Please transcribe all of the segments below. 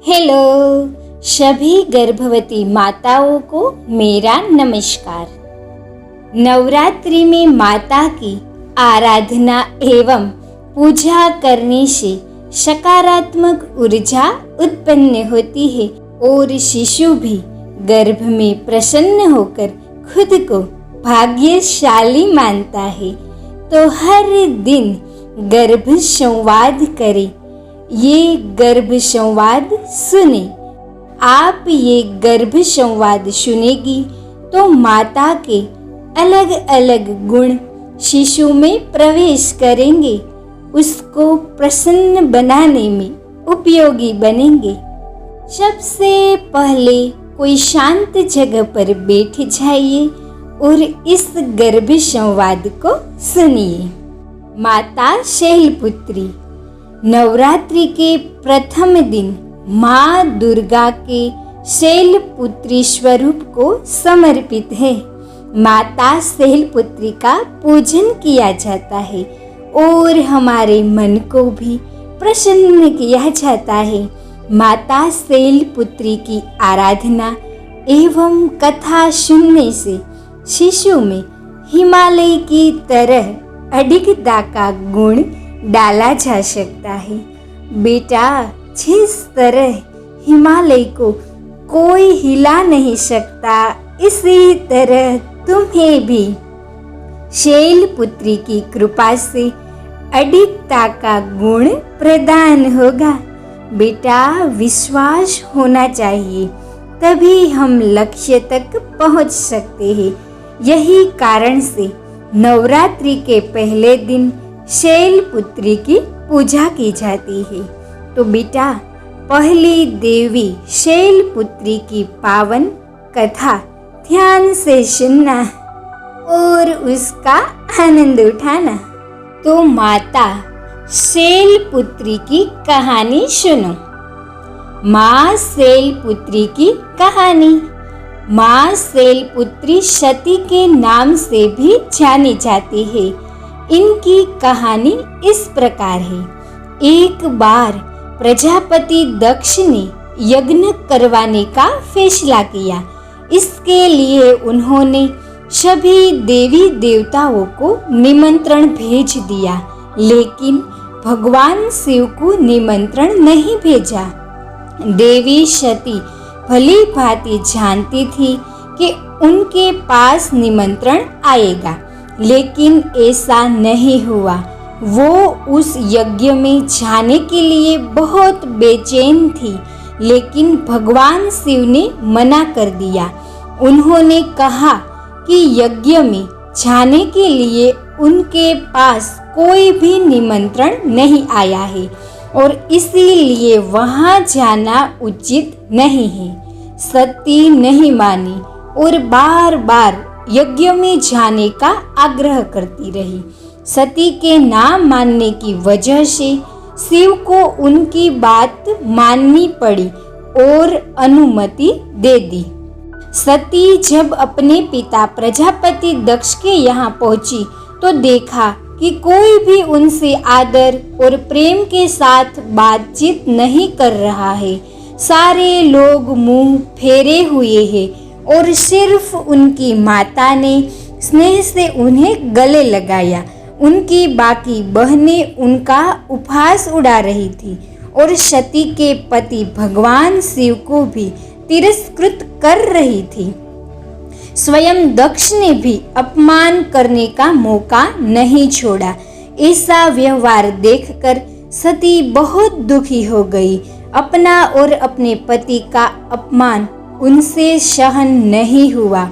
Hello सभी गर्भवती माताओं को मेरा नमस्कार। नवरात्रि में माता की आराधना एवं पूजा करने से सकारात्मक ऊर्जा उत्पन्न होती है और शिशु भी गर्भ में प्रसन्न होकर खुद को भाग्यशाली मानता है। तो हर दिन गर्भ संवाद करें, ये गर्भ संवाद सुने। आप ये गर्भ संवाद सुनेगी तो माता के अलग अलग गुण शिशु में प्रवेश करेंगे, उसको प्रसन्न बनाने में उपयोगी बनेंगे। सबसे पहले कोई शांत जगह पर बैठ जाइए और इस गर्भ संवाद को सुनिए। माता शैलपुत्री। नवरात्रि के प्रथम दिन माँ दुर्गा के शैलपुत्री स्वरूप को समर्पित है। माता शैलपुत्री का पूजन किया जाता है और हमारे मन को भी प्रसन्न किया जाता है। माता शैलपुत्री की आराधना एवं कथा सुनने से शिशु में हिमालय की तरह अडिगता का गुण डाला जा सकता है। बेटा, जिस तरह हिमालय को कोई हिला नहीं सकता, इसी तरह तुम्हें भी शैलपुत्री की कृपा से अडिगता का गुण प्रदान होगा। बेटा, विश्वास होना चाहिए, तभी हम लक्ष्य तक पहुंच सकते हैं। यही कारण से नवरात्रि के पहले दिन शैलपुत्री की पूजा की जाती है। तो बेटा, पहली देवी शैलपुत्री की पावन कथा ध्यान से सुनना और उसका आनंद उठाना। तो माता शैलपुत्री की कहानी सुनो। माँ शैलपुत्री की कहानी। माँ शैलपुत्री सती के नाम से भी जानी जाती है। इनकी कहानी इस प्रकार है। एक बार प्रजापति दक्ष ने यज्ञ करवाने का फैसला किया। इसके लिए उन्होंने सभी देवी देवताओं को निमंत्रण भेज दिया, लेकिन भगवान शिव को निमंत्रण नहीं भेजा। देवी सती भली भांति जानती थी कि उनके पास निमंत्रण आएगा, लेकिन ऐसा नहीं हुआ। वो उस यज्ञ में जाने के लिए बहुत बेचैन थी, लेकिन भगवान शिव ने मना कर दिया। उन्होंने कहा कि यज्ञ में जाने के लिए उनके पास कोई भी निमंत्रण नहीं आया है और इसीलिए वहां जाना उचित नहीं है। सती नहीं मानी और बार बार यज्ञ में जाने का आग्रह करती रही। सती के ना मानने की वजह से शिव को उनकी बात माननी पड़ी और अनुमति दे दी। सती जब अपने पिता प्रजापति दक्ष के यहाँ पहुंची तो देखा कि कोई भी उनसे आदर और प्रेम के साथ बातचीत नहीं कर रहा है। सारे लोग मुंह फेरे हुए हैं और सिर्फ उनकी माता ने स्नेह से उन्हें गले लगाया। उनकी बाकी बहनें उनका उपहास उड़ा रही थी और सती के पति भगवान शिव को भी तिरस्कृत कर रही थी। स्वयं दक्ष ने भी अपमान करने का मौका नहीं छोड़ा। ऐसा व्यवहार देखकर सती बहुत दुखी हो गई। अपना और अपने पति का अपमान उनसे सहन नहीं हुआ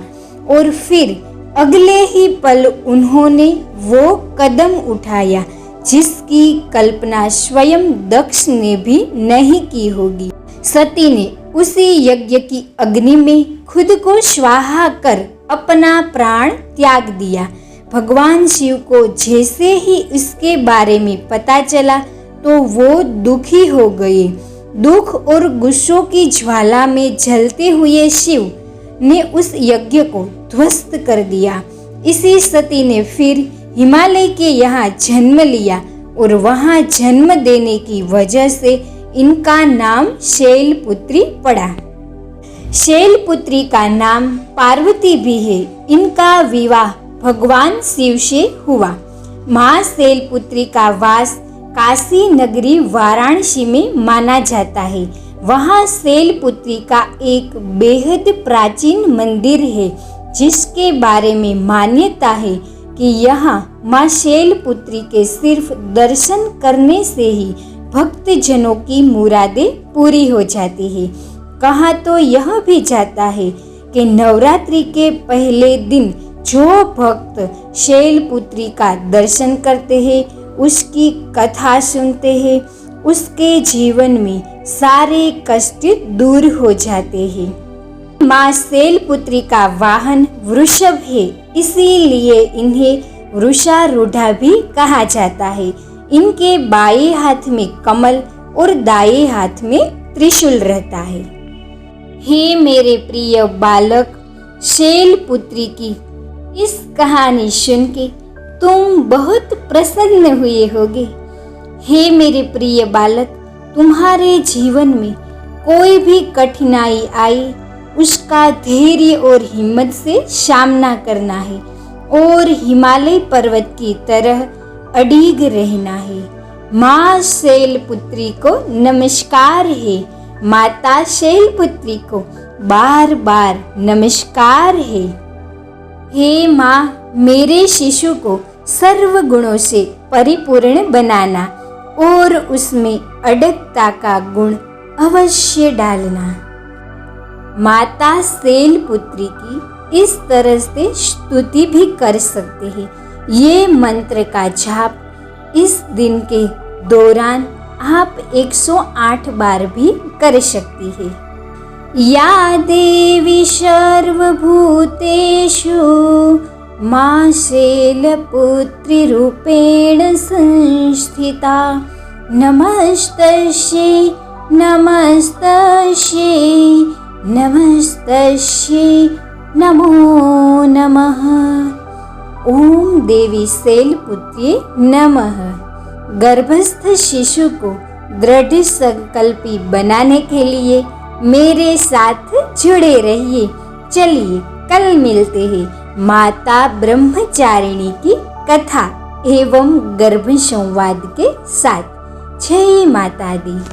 और फिर अगले ही पल उन्होंने वो कदम उठाया जिसकी कल्पना स्वयं दक्ष ने भी नहीं की होगी। सती ने उसी यज्ञ की अग्नि में खुद को स्वाहा कर अपना प्राण त्याग दिया। भगवान शिव को जैसे ही इसके बारे में पता चला तो वो दुखी हो गए। दुख और गुस्सों की ज्वाला में जलते हुए शिव ने उस यज्ञ को ध्वस्त कर दिया। इसी सती ने फिर हिमालय के यहाँ जन्म लिया और वहाँ जन्म देने की वजह से इनका नाम शैलपुत्री पड़ा। शैलपुत्री का नाम पार्वती भी है। इनका विवाह भगवान शिव से हुआ। माँ शैलपुत्री का वास काशी नगरी वाराणसी में माना जाता है। वहाँ शैलपुत्री का एक बेहद प्राचीन मंदिर है, जिसके बारे में मान्यता है कि यहाँ माँ शैलपुत्री के सिर्फ दर्शन करने से ही भक्तजनों की मुरादें पूरी हो जाती है। कहा तो यह भी जाता है कि नवरात्रि के पहले दिन जो भक्त शैलपुत्री का दर्शन करते हैं, उसकी कथा सुनते हैं, उसके जीवन में सारे कष्ट दूर हो जाते हैं। माँ शैलपुत्री का वाहन वृषभ है, इसीलिए इन्हें वृषारूढ़ा भी कहा जाता है। इनके बाएं हाथ में कमल और दाएं हाथ में त्रिशूल रहता है। हे मेरे प्रिय बालक, शैलपुत्री की इस कहानी सुन के तुम बहुत प्रसन्न हुए होगे। हे मेरे प्रिय बालक, तुम्हारे जीवन में कोई भी कठिनाई आई, उसका धैर्य और हिम्मत से सामना करना है और हिमालय पर्वत की तरह अडिग रहना है। माँ शैलपुत्री को नमस्कार है। माता शैलपुत्री को बार बार नमस्कार है। हे माँ, मेरे शिशु को सर्व गुणों से परिपूर्ण बनाना और उसमें अडगता का गुण अवश्य डालना। माता शैलपुत्री की इस तरह से स्तुति भी कर सकते हैं। ये मंत्र का जाप इस दिन के दौरान आप 108 बार भी कर सकती है। या देवी सर्वभूतेषु माँ शैलपुत्री रूपेण संस्थिता। नमस्तस्यै नमस्तस्यै नमस्तस्यै नमो नमः। ओम देवी शैलपुत्री नमः। गर्भस्थ शिशु को दृढ़ संकल्पी बनाने के लिए मेरे साथ जुड़े रहिए। चलिए कल मिलते हैं माता ब्रह्मचारिणी की कथा एवं गर्भ संवाद के साथ। जय माता दी।